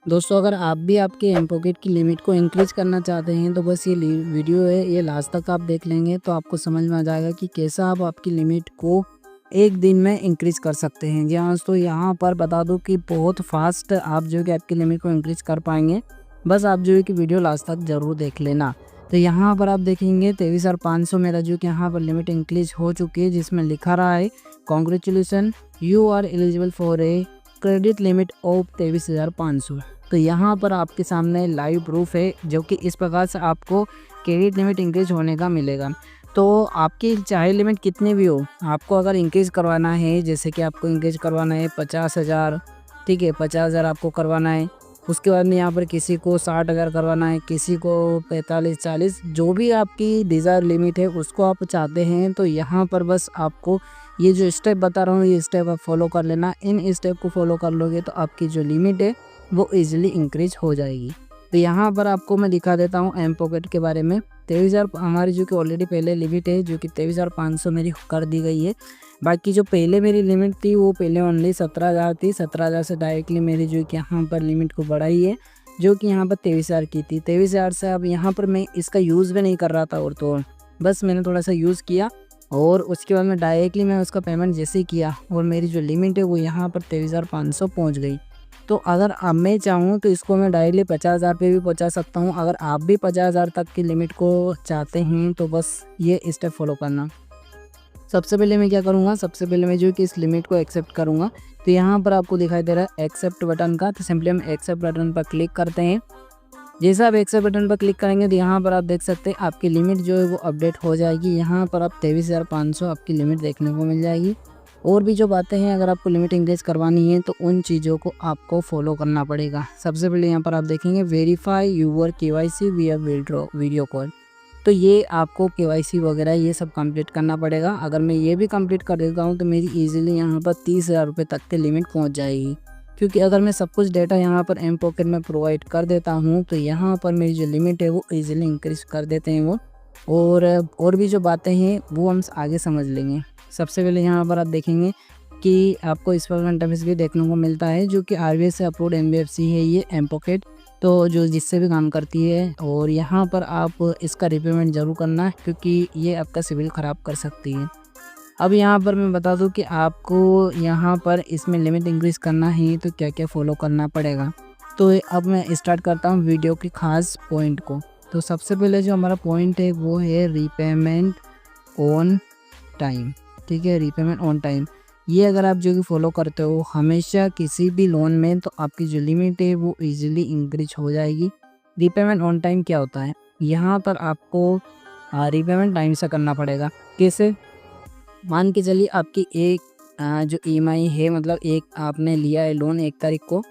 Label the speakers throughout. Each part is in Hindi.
Speaker 1: दोस्तों अगर आप भी आपके एम पॉकेट की लिमिट को इंक्रीज़ करना चाहते हैं तो बस ये वीडियो है, ये लास्ट तक आप देख लेंगे तो आपको समझ में आ जाएगा कि कैसा आप आपकी लिमिट को एक दिन में इंक्रीज़ कर सकते हैं। जी हाँ दोस्तों, यहाँ पर बता दूं कि बहुत फास्ट आप जो कि आपकी लिमिट को इंक्रीज़ कर पाएंगे। बस आप जो है कि वीडियो लास्ट तक ज़रूर देख लेना। तो यहाँ पर आप देखेंगे 23,500 मेरा जो कि यहाँ पर लिमिट इंक्रीज हो चुकी है, जिसमें लिखा रहा है congratulation you are eligible for a credit limit of 23,500। तो यहाँ पर आपके सामने लाइव प्रूफ है जो कि इस प्रकार से आपको क्रेडिट लिमिट इंक्रीज होने का मिलेगा। तो आपकी चाहे लिमिट कितनी भी हो, आपको अगर इंक्रीज़ करवाना है, जैसे कि आपको इंक्रीज़ करवाना है 50,000, ठीक है 50,000 आपको करवाना है। उसके बाद में यहाँ पर किसी को 60,000 करवाना है, किसी को 45-40, जो भी आपकी डिज़ायर लिमिट है उसको आप चाहते हैं। तो यहाँ पर बस आपको ये जो स्टेप बता रहा हूँ, ये स्टेप आप फॉलो कर लेना। इन स्टेप को फॉलो कर लोगे तो आपकी जो लिमिट है वो ईजिली इंक्रीज हो जाएगी। तो यहाँ पर आपको मैं दिखा देता हूँ एम पॉकेट के बारे में। 23,000 हमारी जो कि ऑलरेडी पहले लिमिट है जो कि 23,500 मेरी कर दी गई है। बाकी जो पहले मेरी लिमिट थी वो पहले ओनली 17,000 थी। 17,000 से डायरेक्टली मेरी जो कि यहाँ पर लिमिट को बढ़ाई है जो कि यहाँ पर 23,000 की थी। 23,000 से अब यहाँ पर मैं इसका यूज़ भी नहीं कर रहा था, और तो बस मैंने थोड़ा सा यूज़ किया और उसके बाद में डायरेक्टली मैं उसका पेमेंट जैसे ही किया और मेरी जो लिमिट है वो यहाँ पर 23,500 पहुँच गई। तो अगर अब मैं चाहूँ तो इसको मैं डायरेक्टली 50,000 पे भी पहुँचा सकता हूँ। अगर आप भी 50,000 तक की लिमिट को चाहते हैं तो बस ये स्टेप फॉलो करना। सबसे पहले मैं क्या करूँगा, सबसे पहले मैं जो कि इस लिमिट को एक्सेप्ट करूँगा। तो यहाँ पर आपको दिखाई दे रहा है एक्सेप्ट बटन का, तो सिंपली हम एक्सेप्ट बटन पर क्लिक करते हैं। जैसे आप एक्सेप्ट बटन पर क्लिक करेंगे तो यहाँ पर आप देख सकते हैं आपकी लिमिट जो है वो अपडेट हो जाएगी। यहाँ पर आप 23,500 आपकी लिमिट देखने को मिल जाएगी। और भी जो बातें हैं, अगर आपको लिमिट इंक्रीज करवानी है तो उन चीज़ों को आपको फॉलो करना पड़ेगा। सबसे पहले यहाँ पर आप देखेंगे वेरीफाई यूर KYC विया वीडियो कॉल। तो ये आपको KYC वगैरह ये सब कंप्लीट करना पड़ेगा। अगर मैं ये भी कंप्लीट कर देता हूँ तो मेरी ईजिली यहाँ पर 30,000 रुपये तक की लिमिट पहुँच जाएगी। क्योंकि अगर मैं सब कुछ डेटा यहाँ पर एम पॉकेट में प्रोवाइड कर देता हूँ तो यहाँ पर मेरी जो लिमिट है वो ईजिली इंक्रीज कर देते हैं वो। और भी जो बातें हैं वो हम आगे समझ लेंगे। सबसे पहले यहाँ पर आप देखेंगे कि आपको इस पर इंटरफेस भी देखने को मिलता है जो कि RBI से अप्रूव्ड NBFC है ये एम पॉकेट, तो जो जिससे भी काम करती है। और यहाँ पर आप इसका रिपेमेंट ज़रूर करना है क्योंकि ये आपका सिविल ख़राब कर सकती है। अब यहाँ पर मैं बता दूँ कि आपको यहाँ पर इसमें लिमिट इंक्रीज़ करना है तो क्या क्या फॉलो करना पड़ेगा। तो अब मैं स्टार्ट करता हूँ वीडियो की खास पॉइंट को। तो सबसे पहले जो हमारा पॉइंट है वो है रीपेमेंट ऑन टाइम, ठीक है, रीपेमेंट ऑन टाइम। ये अगर आप जो कि फॉलो करते हो हमेशा किसी भी लोन में तो आपकी जो लिमिट है वो इजीली इंक्रीज हो जाएगी। रीपेमेंट ऑन टाइम क्या होता है, यहाँ पर आपको रीपेमेंट टाइम से करना पड़ेगा। कैसे, मान के चलिए आपकी एक जो EMI है, मतलब एक आपने लिया है लोन 1 तारीख को,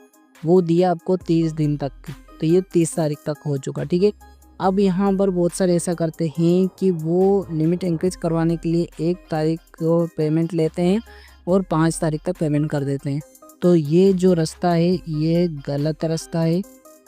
Speaker 1: वो दिया आपको 30 दिन तक, तो ये 30 तारीख तक हो चुका, ठीक है। अब यहाँ पर बहुत सारे ऐसा करते हैं कि वो लिमिट इंक्रीज करवाने के लिए 1 तारीख को पेमेंट लेते हैं और 5 तारीख तक पेमेंट कर देते हैं। तो ये जो रास्ता है ये गलत रास्ता है,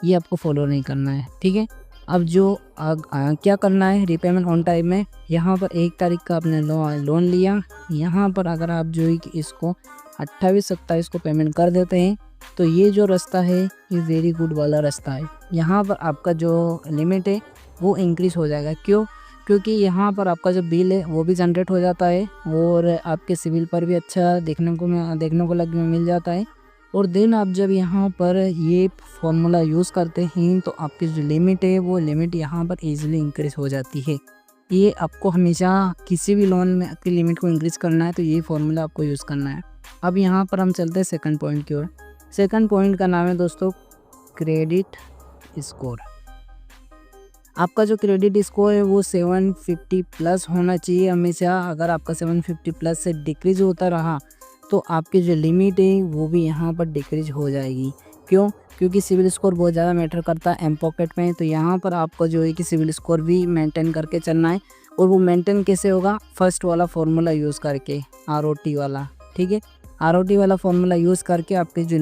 Speaker 1: ये आपको फॉलो नहीं करना है, ठीक है। अब जो क्या करना है रीपेमेंट ऑन टाइम में, यहाँ पर 1 तारीख का आपने लोन लिया, यहाँ पर अगर आप जो है कि इसको 28-27 को पेमेंट कर देते हैं तो ये जो रास्ता है ये वेरी गुड वाला रास्ता है। यहाँ पर आपका जो लिमिट है वो इंक्रीज़ हो जाएगा। क्यों, क्योंकि यहाँ पर आपका जो बिल है वो भी जनरेट हो जाता है और आपके सिविल पर भी अच्छा देखने को मिल जाता है। और देन आप जब यहाँ पर ये फॉर्मूला यूज़ करते हैं तो आपकी जो लिमिट है वो लिमिट यहाँ पर ईजिली इंक्रीज़ हो जाती है। ये आपको हमेशा किसी भी लोन में आपकी लिमिट को इंक्रीज़ करना है तो ये फॉर्मूला आपको यूज़ करना है। अब यहाँ पर हम चलते हैं सेकंड पॉइंट की ओर। सेकंड पॉइंट का नाम है दोस्तों क्रेडिट स्कोर। आपका जो क्रेडिट स्कोर है वो 750 प्लस होना चाहिए हमेशा। अगर आपका 750 प्लस से डिक्रीज़ होता रहा तो आपकी जो लिमिट है वो भी यहाँ पर डिक्रीज हो जाएगी। क्यों, क्योंकि सिविल स्कोर बहुत ज़्यादा मैटर करता है एम पॉकेट में। तो यहाँ पर आपको जो है कि सिविल स्कोर भी मेंटेन करके चलना है। और वो मेंटेन कैसे होगा, फर्स्ट वाला फार्मूला यूज़ करके, ROT वाला, ठीक है। ROT वाला फार्मूला यूज़ करके आपके जो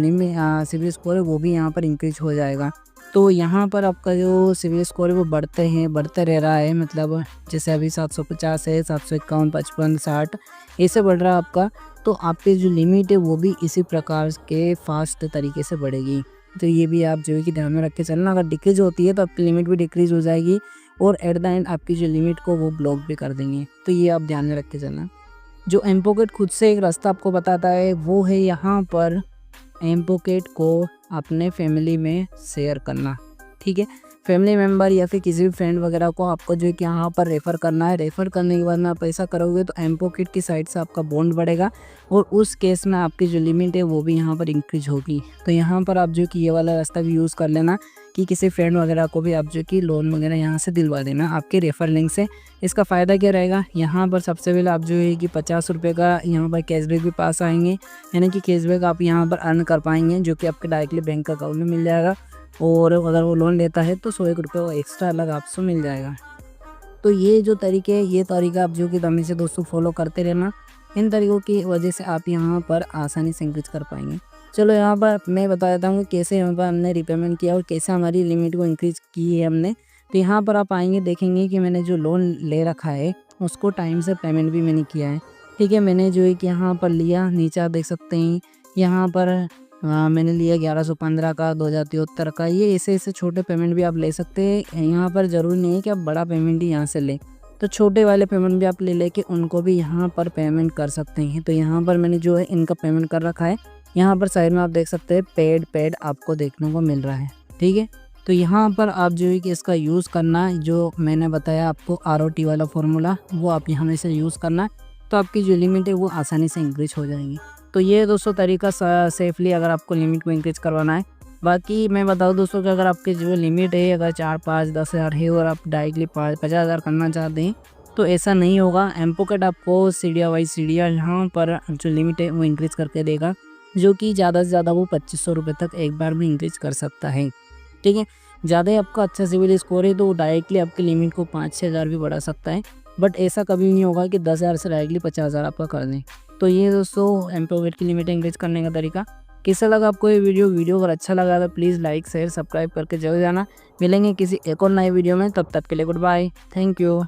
Speaker 1: सिविल स्कोर है वो भी यहाँ पर इंक्रीज हो जाएगा। तो यहाँ पर आपका जो सिविल स्कोर है वो बढ़ते रह रहा है। मतलब जैसे अभी 750 है, 751, 55, 60 ऐसे बढ़ रहा है आपका। तो आपकी जो लिमिट है वो भी इसी प्रकार के फास्ट तरीके से बढ़ेगी। तो ये भी आप जो है कि ध्यान में रख के चलना, अगर डिक्रीज़ होती है तो आपकी लिमिट भी डिक्रीज़ हो जाएगी और एट द एंड आपकी जो लिमिट को वो ब्लॉक भी कर देंगे। तो ये आप ध्यान में रख के चलना। जो एम पॉकेट खुद से एक रास्ता आपको बताता है वो है यहाँ पर एम पॉकेट को अपने फैमिली में शेयर करना, ठीक है। फैमिली मेम्बर या फिर किसी भी फ्रेंड वगैरह को आपको जो है कि यहाँ पर रेफ़र करना है। रेफ़र करने के बाद में आप ऐसा करोगे तो एम पॉकेट की साइड से आपका बॉन्ड बढ़ेगा और उस केस में आपकी जो लिमिट है वो भी यहाँ पर इंक्रीज होगी। तो यहाँ पर आप जो कि ये वाला रास्ता भी यूज़ कर लेना कि किसी फ्रेंड वगैरह को भी आप जो कि लोन वगैरह यहाँ से दिलवा देना आपके रेफ़र लिंक से। इसका फ़ायदा क्या रहेगा, यहाँ पर सबसे पहले आप जो है कि 50 रुपये का यहाँ पर कैशबैक भी पास आएंगे, यानी कि कैशबैक आप यहाँ पर अर्न कर पाएंगे जो कि आपके डायरेक्टली बैंक अकाउंट में मिल जाएगा। और अगर वो लोन लेता है तो 100 रुपये वो एक्स्ट्रा अलग आपसे मिल जाएगा। तो ये जो तरीके है ये तरीका आप जो कि हमेशा दोस्तों फॉलो करते रहना। इन तरीक़ों की वजह से आप यहाँ पर आसानी से इंक्रीज कर पाएंगे। चलो यहाँ पर मैं बता देता हूँ कैसे यहाँ पर हमने रिपेमेंट किया और कैसे हमारी लिमिट को इंक्रीज़ की है हमने। तो यहाँ पर आप आएंगे देखेंगे कि मैंने जो लोन ले रखा है उसको टाइम से पेमेंट भी मैंने किया है, ठीक है। मैंने जो है कि यहाँ पर लिया, नीचे आप देख सकते हैं यहाँ पर मैंने लिया 1115 का, 2073 का। ये ऐसे छोटे पेमेंट भी आप ले सकते हैं। यहाँ पर ज़रूरी नहीं है कि आप बड़ा पेमेंट ही यहाँ से लें, तो छोटे वाले पेमेंट भी आप ले लेके उनको भी यहाँ पर पेमेंट कर सकते हैं। तो यहाँ पर मैंने जो है इनका पेमेंट कर रखा है। यहाँ पर साइड में आप देख सकते हैं पेड आपको देखने को मिल रहा है, ठीक है। तो यहाँ पर आप जो है कि इसका यूज़ करना, जो मैंने बताया आपको ROT वाला फार्मूला, वो आप यहाँ में से यूज़ करना, तो आपकी जो लिमिट है वो आसानी से इंक्रीज हो जाएगी। तो ये दोस्तों तरीका सेफली अगर आपको लिमिट को इंक्रीज करवाना है। बाकी मैं बताऊँ दोस्तों कि अगर आपकी जो लिमिट है अगर 4, 5, 10 हज़ार है और आप डायरेक्टली 50,000 करना चाहते हैं तो ऐसा नहीं होगा। एम पॉकेट आपको सीढ़ियाँ वाइज सीढ़ियाँ यहाँ पर जो लिमिट है वो इंक्रीज़ करके देगा, जो कि ज़्यादा से ज़्यादा वो 2500 रुपये तक एक बार में इंक्रीज़ कर सकता है, ठीक है। ज़्यादा ही आपका अच्छा सिविल स्कोर है तो वो डायरेक्टली आपकी लिमिट को 5-6 हज़ार भी बढ़ा सकता है, बट ऐसा कभी नहीं होगा कि 10,000 से डायरेक्टली 50,000 आपका कर दें। तो ये दोस्तों एम पॉकेट की लिमिट इंक्रीज करने का तरीका। कैसा लगा आपको ये वीडियो अगर अच्छा लगा तो प्लीज़ लाइक शेयर सब्सक्राइब करके जरूर जाना। मिलेंगे किसी एक और नए वीडियो में, तब तक के लिए गुड बाय, थैंक यू।